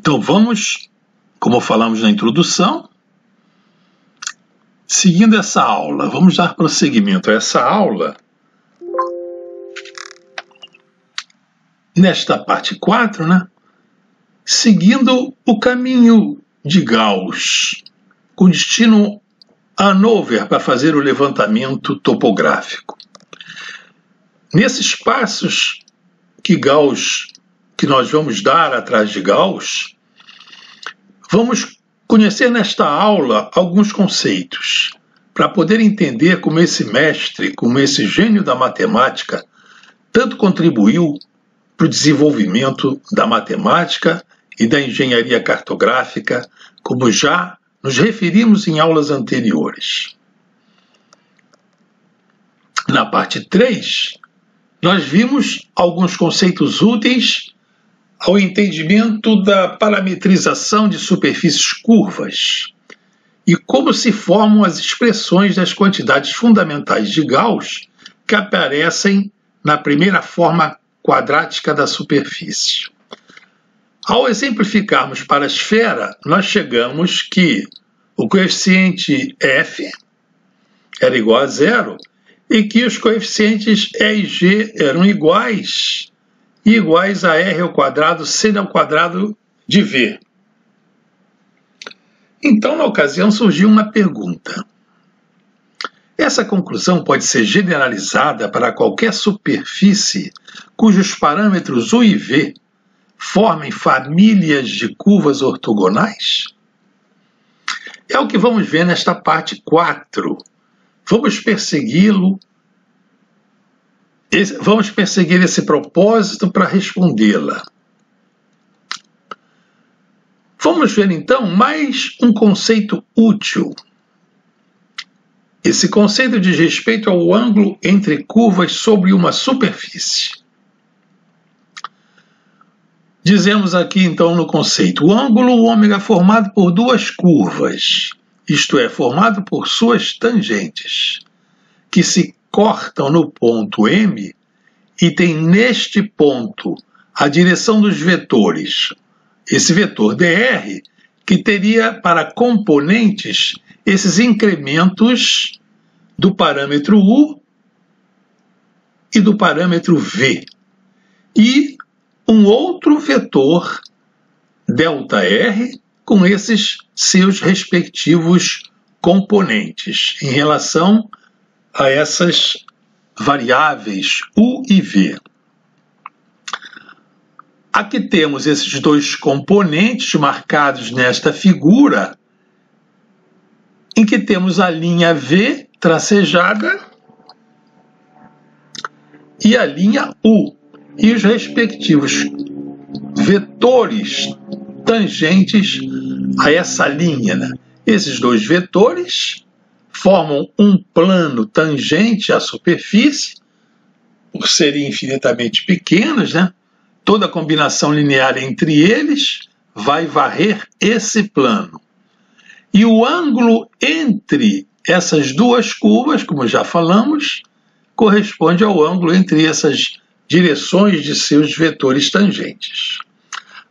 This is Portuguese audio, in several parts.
Então vamos, como falamos na introdução, seguindo essa aula, vamos dar prosseguimento a essa aula. Nesta parte 4, seguindo o caminho de Gauss, com destino a Hannover para fazer o levantamento topográfico. Nesses passos que nós vamos dar atrás de Gauss, vamos conhecer nesta aula alguns conceitos, para poder entender como esse mestre, como esse gênio da matemática, tanto contribuiu para o desenvolvimento da matemática e da engenharia cartográfica, como já nos referimos em aulas anteriores. Na parte 3, nós vimos alguns conceitos úteis ao entendimento da parametrização de superfícies curvas e como se formam as expressões das quantidades fundamentais de Gauss que aparecem na primeira forma quadrática da superfície. Ao exemplificarmos para a esfera, nós chegamos que o coeficiente f era igual a 0 e que os coeficientes e e g eram iguais a r ao quadrado seno ao quadrado de v. Então, na ocasião, surgiu uma pergunta. Essa conclusão pode ser generalizada para qualquer superfície cujos parâmetros u e v formem famílias de curvas ortogonais? É o que vamos ver nesta parte 4. Vamos perseguir esse propósito para respondê-la. Vamos ver então mais um conceito útil. Esse conceito diz respeito ao ângulo entre curvas sobre uma superfície. Dizemos aqui então no conceito, o ângulo ômega formado por duas curvas, isto é, formado por suas tangentes, que se cortam no ponto M e tem neste ponto a direção dos vetores, esse vetor dr, que teria para componentes esses incrementos do parâmetro u e do parâmetro v, e um outro vetor ΔR com esses seus respectivos componentes em relação a essas variáveis u e v. Aqui temos esses dois componentes marcados nesta figura, em que temos a linha V tracejada e a linha U, e os respectivos vetores tangentes a essa linha. Esses dois vetores formam um plano tangente à superfície, por serem infinitamente pequenos, toda a combinação linear entre eles vai varrer esse plano. E o ângulo entre essas duas curvas, como já falamos, corresponde ao ângulo entre essas direções de seus vetores tangentes.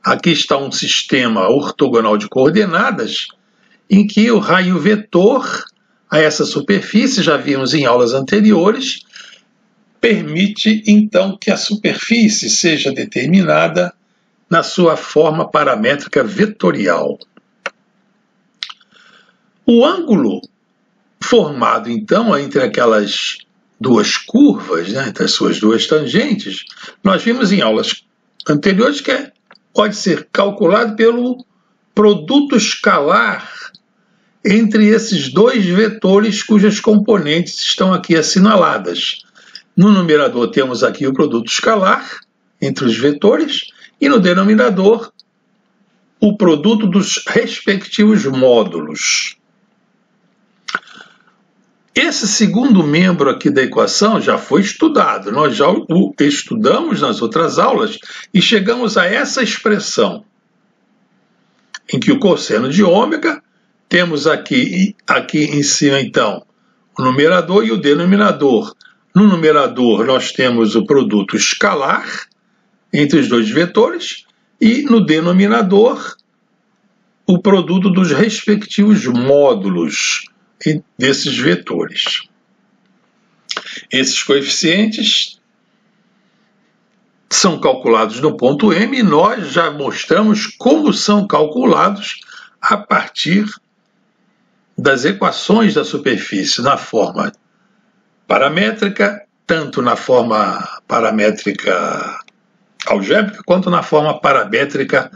Aqui está um sistema ortogonal de coordenadas em que o raio vetor a essa superfície, já vimos em aulas anteriores, permite então que a superfície seja determinada na sua forma paramétrica vetorial. O ângulo formado então entre aquelas duas curvas, entre as suas duas tangentes, nós vimos em aulas anteriores que pode ser calculado pelo produto escalar entre esses dois vetores cujas componentes estão aqui assinaladas. No numerador temos aqui o produto escalar entre os vetores e no denominador o produto dos respectivos módulos. Esse segundo membro aqui da equação já foi estudado, nós já o estudamos nas outras aulas e chegamos a essa expressão, em que o cosseno de ômega, temos aqui em cima então o numerador e o denominador. No numerador nós temos o produto escalar entre os dois vetores e no denominador o produto dos respectivos módulos desses vetores. Esses coeficientes são calculados no ponto M e nós já mostramos como são calculados a partir das equações da superfície na forma paramétrica, tanto na forma paramétrica algébrica quanto na forma paramétrica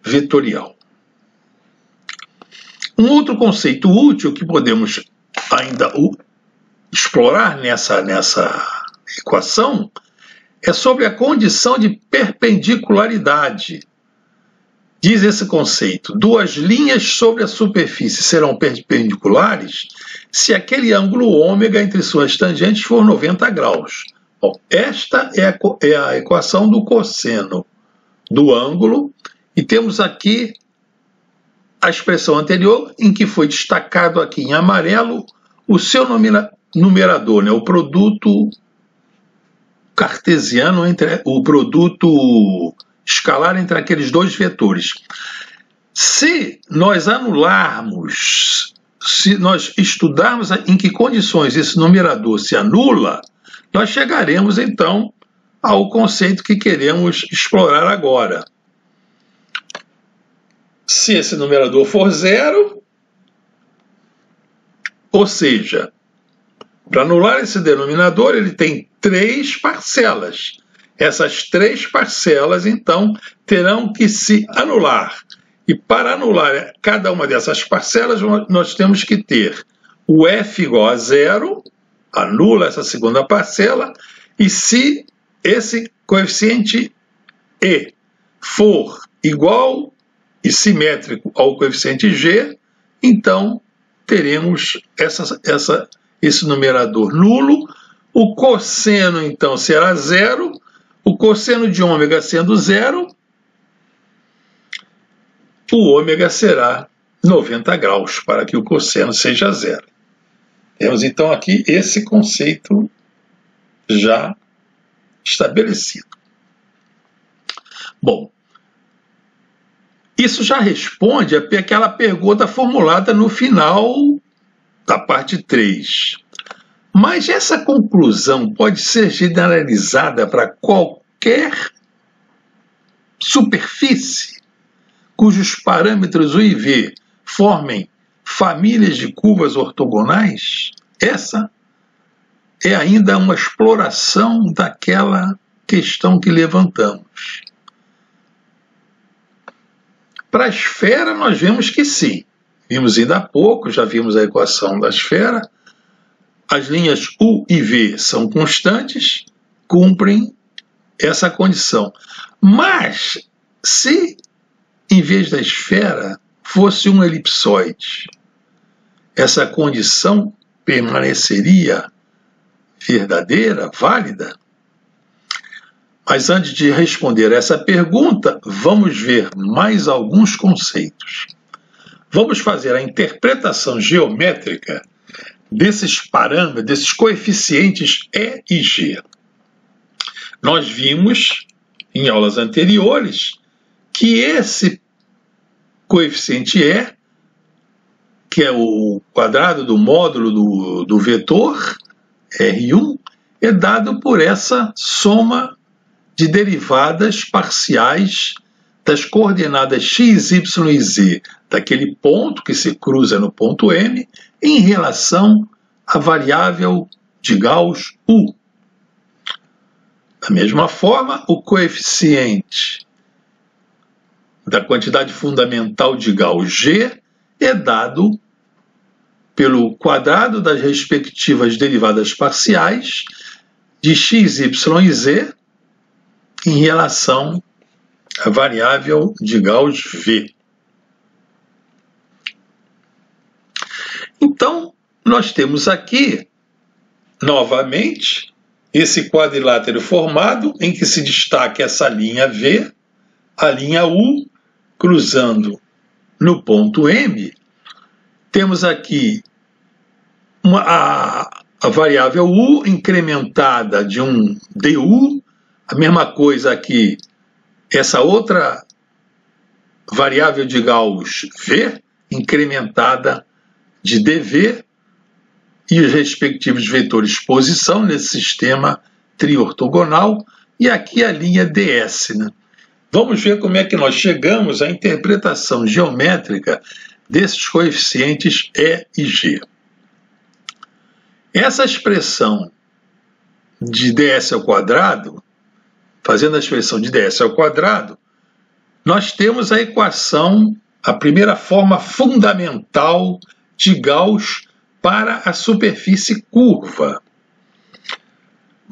vetorial. Um outro conceito útil que podemos ainda explorar nessa equação é sobre a condição de perpendicularidade. Diz esse conceito: duas linhas sobre a superfície serão perpendiculares se aquele ângulo ômega entre suas tangentes for 90 graus. Bom, esta é a equação do cosseno do ângulo, e temos aqui a expressão anterior, em que foi destacado aqui em amarelo o seu numerador, né, o produto cartesiano, o produto escalar entre aqueles dois vetores. Se nós anularmos, se nós estudarmos em que condições esse numerador se anula, nós chegaremos então ao conceito que queremos explorar agora. Se esse numerador for zero, ou seja, para anular esse denominador, ele tem 3 parcelas. Essas 3 parcelas, então, terão que se anular. E para anular cada uma dessas parcelas, nós temos que ter o f igual a zero, anula essa segunda parcela, e se esse coeficiente e for igual e simétrico ao coeficiente g, então teremos esse numerador nulo. O cosseno, então, será zero. O cosseno de ômega sendo zero, o ômega será 90 graus, para que o cosseno seja zero. Temos, então, aqui esse conceito já estabelecido. Bom, isso já responde àquela pergunta formulada no final da parte 3. Mas essa conclusão pode ser generalizada para qualquer superfície cujos parâmetros U e V formem famílias de curvas ortogonais? Essa é ainda uma exploração daquela questão que levantamos. Para a esfera, nós vemos que sim. Vimos ainda há pouco, já vimos a equação da esfera. As linhas U e V são constantes, cumprem essa condição. Mas, se em vez da esfera fosse um elipsoide, essa condição permaneceria verdadeira, válida? Mas antes de responder essa pergunta, vamos ver mais alguns conceitos. Vamos fazer a interpretação geométrica desses parâmetros, desses coeficientes E e G. Nós vimos em aulas anteriores que esse coeficiente E, que é o quadrado do módulo do vetor R1, é dado por essa soma de derivadas parciais das coordenadas x, y e z daquele ponto que se cruza no ponto M em relação à variável de Gauss U. Da mesma forma, o coeficiente da quantidade fundamental de Gauss G é dado pelo quadrado das respectivas derivadas parciais de x, y e z em relação à variável de Gauss V. Então, nós temos aqui, novamente, esse quadrilátero formado em que se destaca essa linha V, a linha U, cruzando no ponto M. Temos aqui a variável U incrementada de um du, a mesma coisa aqui, essa outra variável de Gauss V, incrementada de dV, e os respectivos vetores de posição nesse sistema triortogonal, e aqui a linha ds, né? Vamos ver como é que nós chegamos à interpretação geométrica desses coeficientes E e G. Essa expressão de ds ao quadrado, fazendo a expressão de ds ao quadrado, nós temos a equação, a primeira forma fundamental de Gauss para a superfície curva.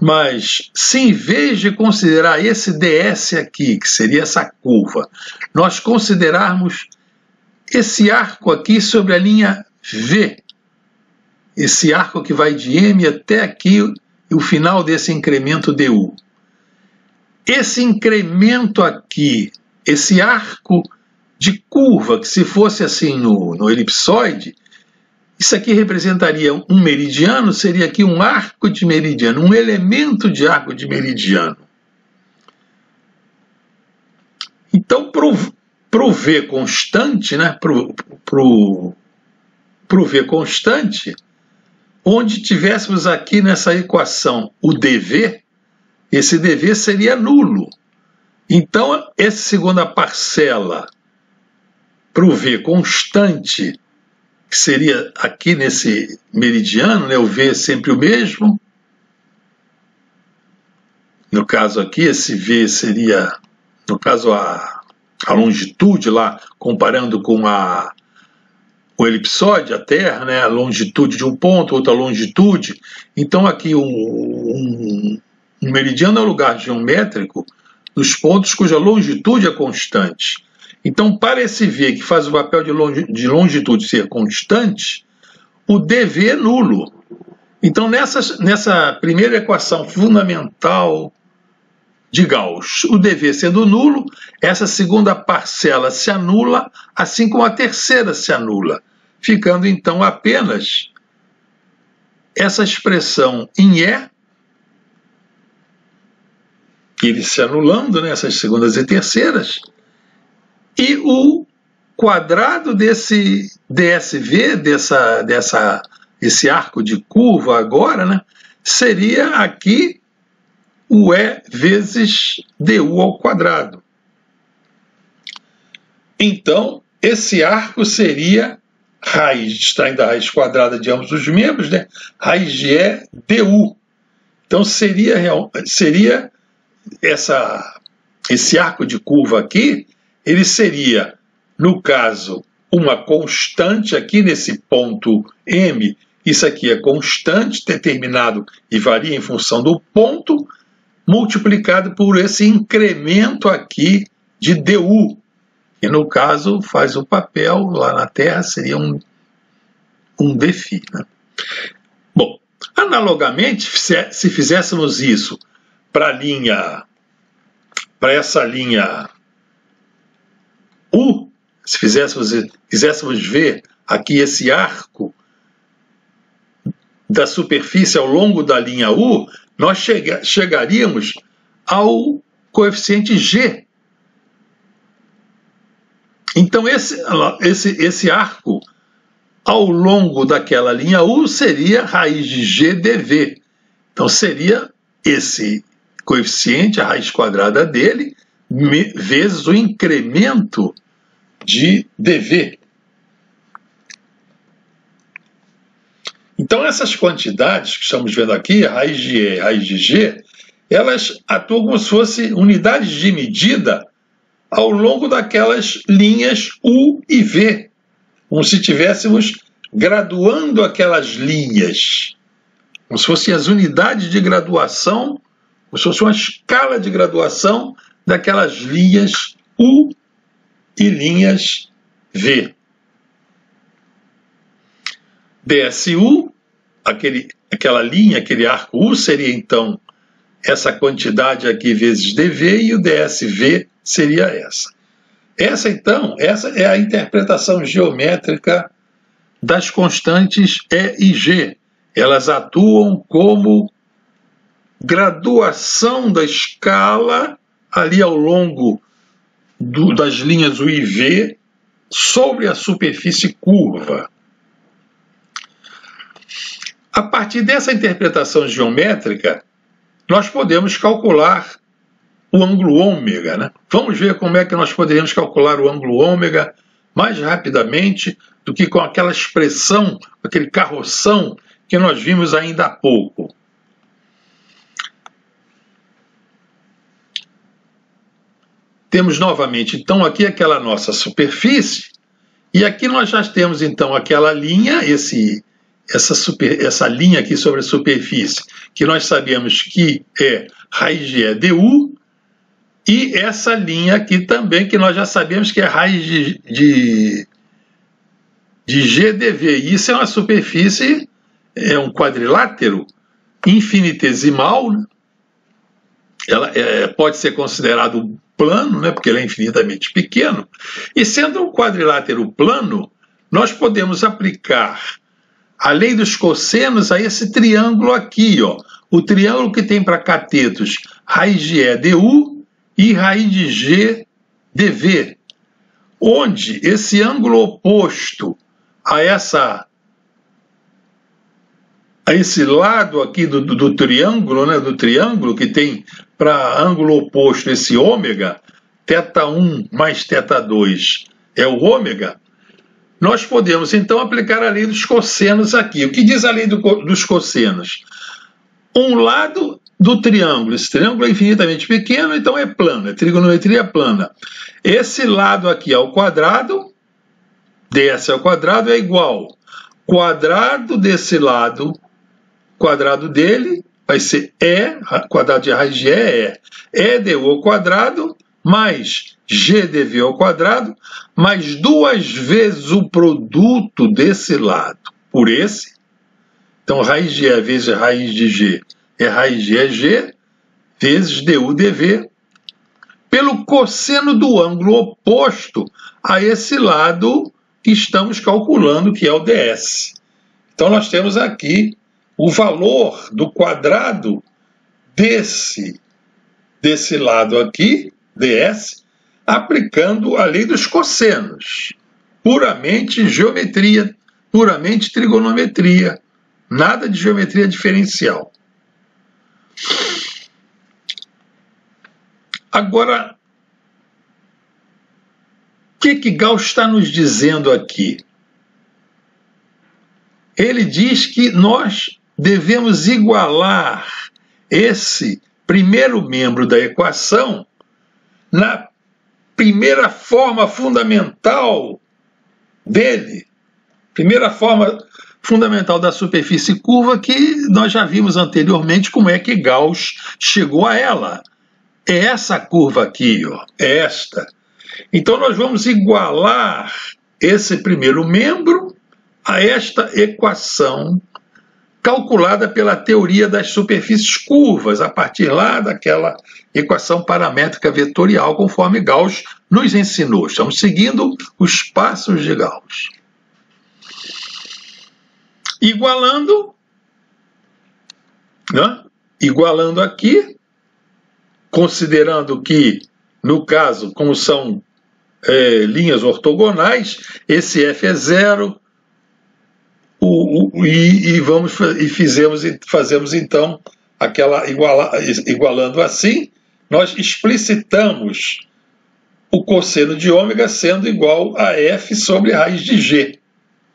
Mas, se em vez de considerar esse ds aqui, que seria essa curva, nós considerarmos esse arco aqui sobre a linha V, esse arco que vai de M até aqui, o final desse incremento du. Esse incremento aqui, esse arco de curva, que se fosse assim no elipsoide, isso aqui representaria um meridiano, seria aqui um arco de meridiano, um elemento de arco de meridiano. Então, para o V constante, né, pro V constante, onde tivéssemos aqui nessa equação o dV, esse dV seria nulo. Então, essa segunda parcela para o V constante, que seria aqui nesse meridiano, né, o V é sempre o mesmo. No caso aqui, esse V seria, no caso, a longitude lá, comparando com o elipsoide, a Terra, né, a longitude de um ponto, outra longitude. Então aqui um meridiano é um lugar geométrico dos pontos cuja longitude é constante. Então, para esse V que faz o papel de longitude ser constante, o dV é nulo. Então, nessa primeira equação fundamental de Gauss, o dV sendo nulo, essa segunda parcela se anula, assim como a terceira se anula, ficando então apenas essa expressão em E, ele se anulando, né, essas segundas e terceiras, e o quadrado desse DSV, esse arco de curva agora, né, seria aqui o E vezes du ao quadrado. Então, esse arco seria raiz, extraindo a raiz quadrada de ambos os membros, né, raiz de E du. Então, seria esse arco de curva aqui, ele seria, no caso, uma constante aqui nesse ponto M. Isso aqui é constante, determinado e varia em função do ponto, multiplicado por esse incremento aqui de du, que no caso faz o papel, lá na Terra seria um dφ. Né? Bom, analogamente, se fizéssemos isso para essa linha U, se quiséssemos ver aqui esse arco da superfície ao longo da linha U, nós chegaríamos ao coeficiente G. Então, esse arco ao longo daquela linha U seria raiz de G dV. Então, seria esse coeficiente, a raiz quadrada dele, vezes o incremento de dV. Então, essas quantidades que estamos vendo aqui, raiz de E, raiz de G, elas atuam como se fossem unidades de medida ao longo daquelas linhas U e V, como se estivéssemos graduando aquelas linhas, como se fossem as unidades de graduação, como se fosse uma escala de graduação daquelas linhas U e linhas V. DSU, aquela linha, aquele arco U, seria então essa quantidade aqui vezes dV, e o DSV seria essa. Essa é a interpretação geométrica das constantes E e G. Elas atuam como graduação da escala ali ao longo das linhas U e V sobre a superfície curva. A partir dessa interpretação geométrica, nós podemos calcular o ângulo ômega, né? Vamos ver como é que nós poderíamos calcular o ângulo ômega mais rapidamente do que com aquela expressão, aquele carroção que nós vimos ainda há pouco. Temos novamente, então, aqui aquela nossa superfície, e aqui nós já temos, então, aquela linha, essa linha aqui sobre a superfície, que nós sabemos que é raiz de E du, e essa linha aqui também, que nós já sabemos que é raiz de G dV. Isso é uma superfície, é um quadrilátero infinitesimal, né? Ela pode ser considerado plano, né, porque ele é infinitamente pequeno, e sendo um quadrilátero plano, nós podemos aplicar a lei dos cossenos a esse triângulo aqui, ó, o triângulo que tem para catetos raiz de E du e raiz de G dV, onde esse ângulo oposto a esse lado aqui do triângulo, né, do triângulo que tem para ângulo oposto esse ômega, θ1 mais θ2 é o ômega, nós podemos então aplicar a lei dos cossenos aqui. O que diz a lei dos cossenos? Um lado do triângulo, esse triângulo é infinitamente pequeno, então é plano, é trigonometria plana. Esse lado aqui ao quadrado, ds ao quadrado é igual quadrado desse lado, quadrado dele, vai ser E, quadrado de raiz de E du ao quadrado, mais G dV ao quadrado, mais 2 vezes o produto desse lado, por esse. Então, raiz de E vezes raiz de G é raiz de EG, vezes du dV, pelo cosseno do ângulo oposto a esse lado que estamos calculando, que é o ds. Então, nós temos aqui o valor do quadrado desse lado aqui, ds, aplicando a lei dos cossenos. Puramente geometria, puramente trigonometria, nada de geometria diferencial. Agora, o que Gauss está nos dizendo aqui? Ele diz que nós devemos igualar esse primeiro membro da equação na primeira forma fundamental dele, primeira forma fundamental da superfície curva, que nós já vimos anteriormente como é que Gauss chegou a ela. É essa curva aqui, ó, é esta. Então nós vamos igualar esse primeiro membro a esta equação calculada pela teoria das superfícies curvas, a partir lá daquela equação paramétrica vetorial, conforme Gauss nos ensinou. Estamos seguindo os passos de Gauss. Igualando, né? Igualando aqui, considerando que, no caso, como são linhas ortogonais, esse f é zero, fazemos então aquela igualando assim, nós explicitamos o cosseno de ômega sendo igual a f sobre raiz de g,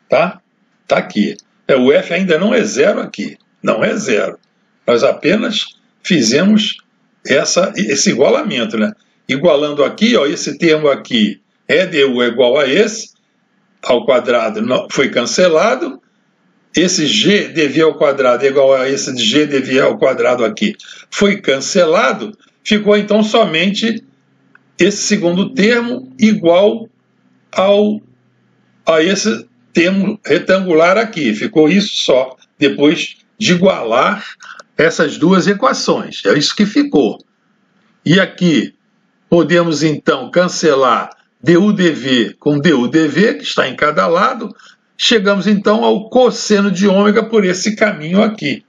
tá? Tá aqui. O f ainda não é zero aqui, não é zero. Nós apenas fizemos esse igualamento, né? Igualando aqui, ó, esse termo aqui, EDU é igual a esse, ao quadrado foi cancelado, esse G dV ao quadrado é igual a esse de G dV ao quadrado aqui, foi cancelado, ficou então somente esse segundo termo igual a esse termo retangular aqui, ficou isso só, depois de igualar essas duas equações, é isso que ficou. E aqui podemos então cancelar du dV com du dV, que está em cada lado, chegamos então ao cosseno de ômega por esse caminho aqui.